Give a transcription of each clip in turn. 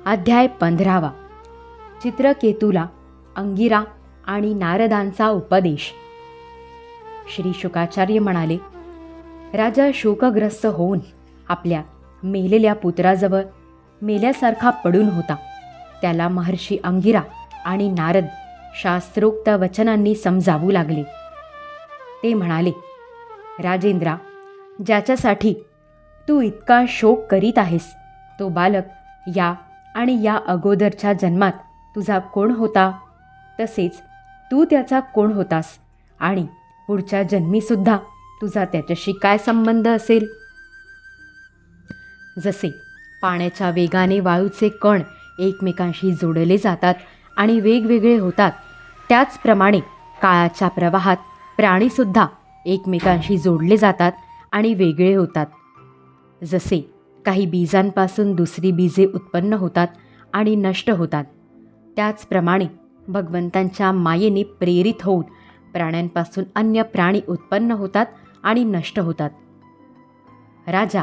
अध्याय 15. चित्रकेतूला अंगिरा आणि नारदांचा उपदेश. श्री शुकाचार्य म्हणाले, राजा शोकग्रस्त होऊन आपल्या मेलेल्या पुत्राजवळ मेल्यासारखा पडून होता. त्याला महर्षी अंगिरा आणि नारद शास्त्रोक्त वचनांनी समजावू लागले. ते म्हणाले, राजेंद्रा, ज्याच्यासाठी तू इतका शोक करीत आहेस तो बालक या आणि या अगोदरच्या जन्मात तुझा कोण होता, तसेच तू त्याचा कोण होतास आणि पुढच्या जन्मीसुद्धा तुझा त्याच्याशी काय संबंध असेल. जसे पाण्याच्या वेगाने वाळूचे कण एकमेकांशी जोडले जातात आणि वेगवेगळे होतात, त्याचप्रमाणे काळाच्या प्रवाहात प्राणीसुद्धा एकमेकांशी जोडले जातात आणि वेगळे होतात. जसे काही बीजांपासून दुसरी बीजे उत्पन्न होतात आणि नष्ट होतात, त्याचप्रमाणे भगवंतांच्या मायेने प्रेरित होऊन प्राण्यांपासून अन्य प्राणी उत्पन्न होतात आणि नष्ट होतात. राजा,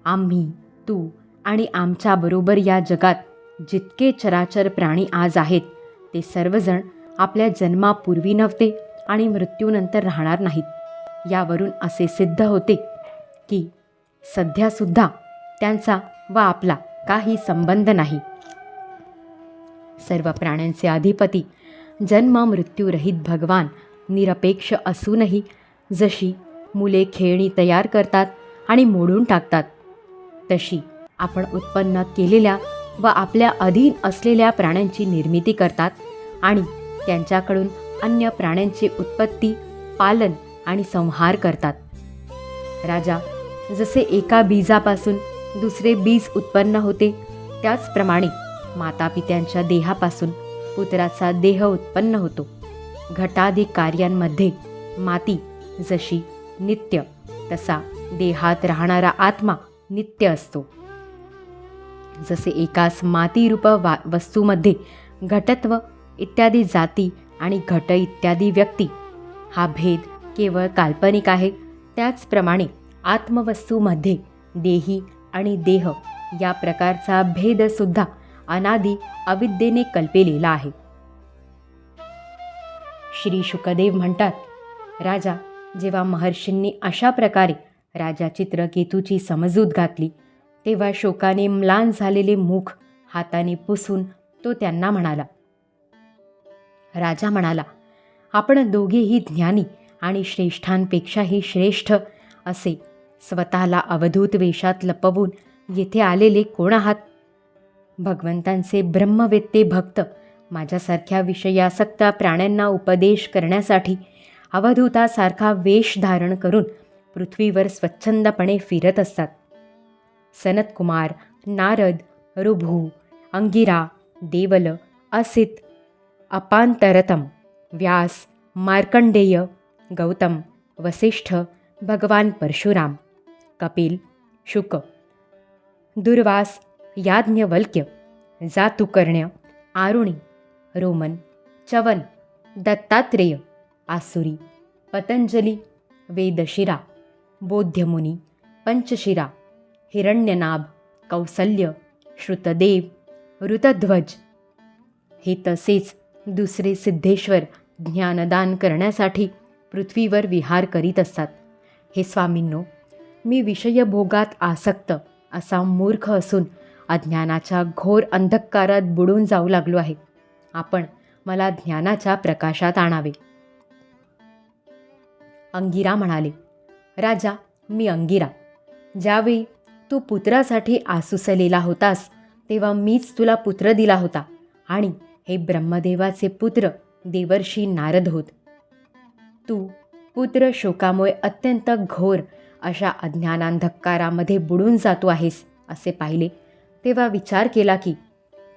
आम्ही, तू आणि आमच्याबरोबर या जगात जितके चराचर प्राणी आज आहेत ते सर्वजण आपल्या जन्मापूर्वी नव्हते आणि मृत्यूनंतर राहणार नाहीत. यावरून असे सिद्ध होते की सध्यासुद्धा त्यांचा व आपला काही संबंध नाही. सर्व प्राण्यांचे अधिपती जन्म मृत्यूरहित भगवान निरपेक्ष असूनही जशी मुले खेळणी तयार करतात आणि मोडून टाकतात, तशी आपण उत्पन्न केलेल्या व आपल्या अधीन असलेल्या प्राण्यांची निर्मिती करतात आणि त्यांच्याकडून अन्य प्राण्यांची उत्पत्ती, पालन आणि संहार करतात. राजा, जसे एका बीजापासून दुसरे बीज उत्पन्न होते, त्याचप्रमाणे मातापित्यांच्या देहापासून पुत्राचा देह उत्पन्न होतो. घटादी कार्यांमध्ये माती जशी नित्य, तसा देहात राहणारा आत्मा नित्य असतो. जसे एकाच मातीरूप वस्तूमध्ये घटत्व इत्यादी जाती आणि घट इत्यादी व्यक्ती हा भेद केवळ काल्पनिक आहे, त्याचप्रमाणे आत्मवस्तूमध्ये देही आणि देह या प्रकारचा भेदसुद्धा अनादी अविद्येने कल्पिलेला आहे. श्री शुकदेव म्हणतात, राजा, जेव्हा महर्षींनी अशा प्रकारे राजा चित्रकेतूची समजूत घातली, तेव्हा शोकाने म्लान झालेले मुख हाताने पुसून तो त्यांना म्हणाला. राजा म्हणाला, आपण दोघेही ज्ञानी आणि श्रेष्ठांपेक्षाही श्रेष्ठ असे स्वतःला अवधूत वेशात लपवून येथे आलेले कोण आहात? भगवंतांचे ब्रह्मवेत्ते भक्त माझ्यासारख्या विषयासक्त प्राण्यांना उपदेश करण्यासाठी अवधूतासारखा वेश धारण करून पृथ्वीवर स्वच्छंदपणे फिरत असतात. सनतकुमार, नारद, ऋभू, अंगिरा, देवल, असित, अपांतरतम, व्यास, मार्कंडेय, गौतम, वसिष्ठ, भगवान परशुराम, कपिल, शुक, दुर्वास, याज्ञवल्क्य, जातुकर्ण्य, आरुणी, रोमन, चवन, दत्तात्रेय, आसुरी, पतंजली, वेदशिरा, बोध्यमुनी, पंचशिरा, हिरण्यनाभ, कौसल्य, श्रुतदेव, ऋतध्वज हे तसेच दुसरे सिद्धेश्वर ज्ञानदान करण्यासाठी पृथ्वीवर विहार करीत असतात. हे स्वामींनो, मी विषयभोगात आसक्त असा मूर्ख असून अज्ञानाच्या घोर अंधकारात बुडून जाऊ लागलो आहे. आपण मला ज्ञानाच्या प्रकाशात आणावे. अंगिरा म्हणाले, राजा, मी अंगिरा. ज्यावेळी तू पुत्रासाठी आसुसलेला होतास तेव्हा मीच तुला पुत्र दिला होता आणि हे ब्रह्मदेवाचे पुत्र देवर्षी नारद होत. तू पुत्र शोकामुळे अत्यंत घोर अशा अज्ञानांधकारामध्ये बुडून जातो आहेस असे पाहिले तेव्हा विचार केला की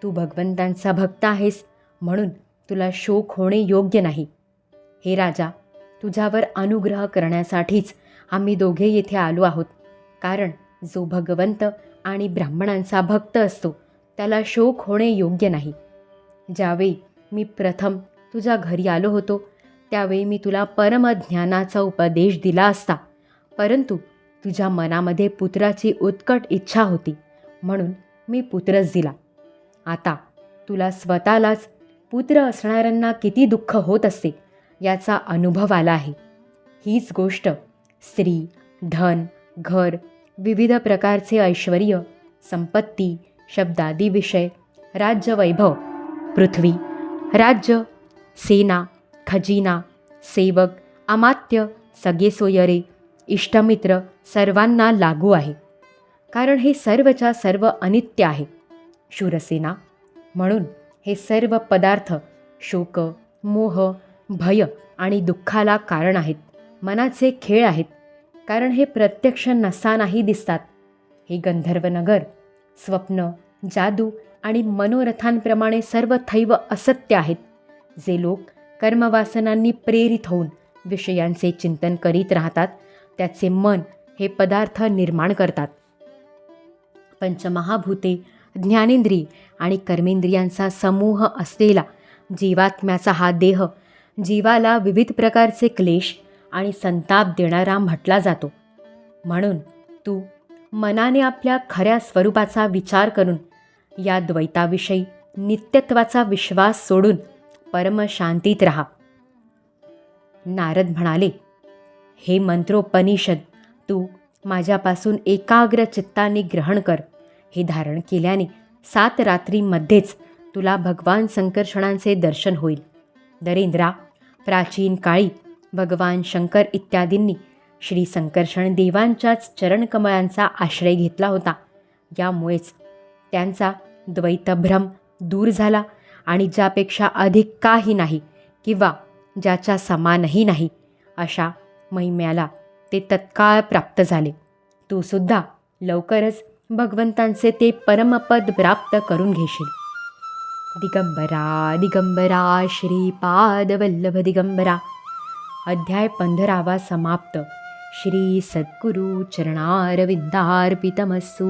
तू भगवंतांचा भक्त आहेस, म्हणून तुला शोक होणे योग्य नाही. हे राजा, तुझ्यावर अनुग्रह करण्यासाठीच आम्ही दोघे येथे आलो आहोत. कारण जो भगवंत आणि ब्राह्मणांचा भक्त असतो त्याला शोक होणे योग्य नाही. ज्यावेळी मी प्रथम तुझ्या घरी आलो होतो त्यावेळी मी तुला परमज्ञानाचा उपदेश दिला असता, परंतु तुझ्या मनामध्ये पुत्राची उत्कट इच्छा होती म्हणून मी पुत्रच दिला. आता तुला स्वतःलाच पुत्र असणाऱ्यांना किती दुःख होत असते याचा अनुभव आला आहे. हीच गोष्ट स्त्री, धन, घर, विविध प्रकारचे ऐश्वर, संपत्ती, शब्दादी विषय, राज्यवैभव, पृथ्वी, राज्य, सेना, खजिना, सेवक, अमात्य, सगळे सोयरे, इष्टमित्र सर्वांना लागू आहे. कारण हे सर्वच्या सर्व अनित्य आहे. शूरसेना, म्हणून हे सर्व पदार्थ शोक, मोह, भय आणि दुःखाला कारण आहेत. मनाचे खेळ आहेत. कारण हे प्रत्यक्ष नसतानाही दिसतात. हे गंधर्वनगर स्वप्न, जादू आणि मनोरथांप्रमाणे सर्व थैव असत्य आहेत, जे लोक कर्मवासनांनी प्रेरित होऊन विषयांचे चिंतन करीत राहतात. त्याचे मन हे पदार्थ निर्माण करतात. पंचमहाभूते, ज्ञानेंद्रिय आणि कर्मेंद्रियांचा समूह असलेला जीवात्म्याचा हा देह जीवाला विविध प्रकारचे क्लेश आणि संताप देणारा म्हटला जातो. म्हणून तू मनाने आपल्या खऱ्या स्वरूपाचा विचार करून या द्वैताविषयी नित्यत्वाचा विश्वास सोडून परमशांतीत राहा. नारद म्हणाले, हे मंत्रोपनिषद तू माझ्यापासून एकाग्र चित्ताने ग्रहण कर. हे धारण केल्याने 7 रात्रीमध्येच तुला भगवान संकर्षणांचे दर्शन होईल. नरेंद्रा, प्राचीन काळी भगवान शंकर इत्यादींनी श्री संकर्षण देवांच्याच चरणकमळांचा आश्रय घेतला होता. यामुळेच त्यांचा द्वैतभ्रम दूर झाला आणि ज्यापेक्षा अधिक काही नाही किंवा ज्याच्या समानही नाही अशा महिम्याला ते तत्काळ प्राप्त झाले. तू सुद्धा लवकरच भगवंतांचे ते परमपद प्राप्त करून घेशील. दिगंबरा दिगंबरा श्रीपादवल्लभ दिगंबरा. अध्याय 15 समाप्त. श्री सद्गुरु चरणारविंदार्पितमस्तु.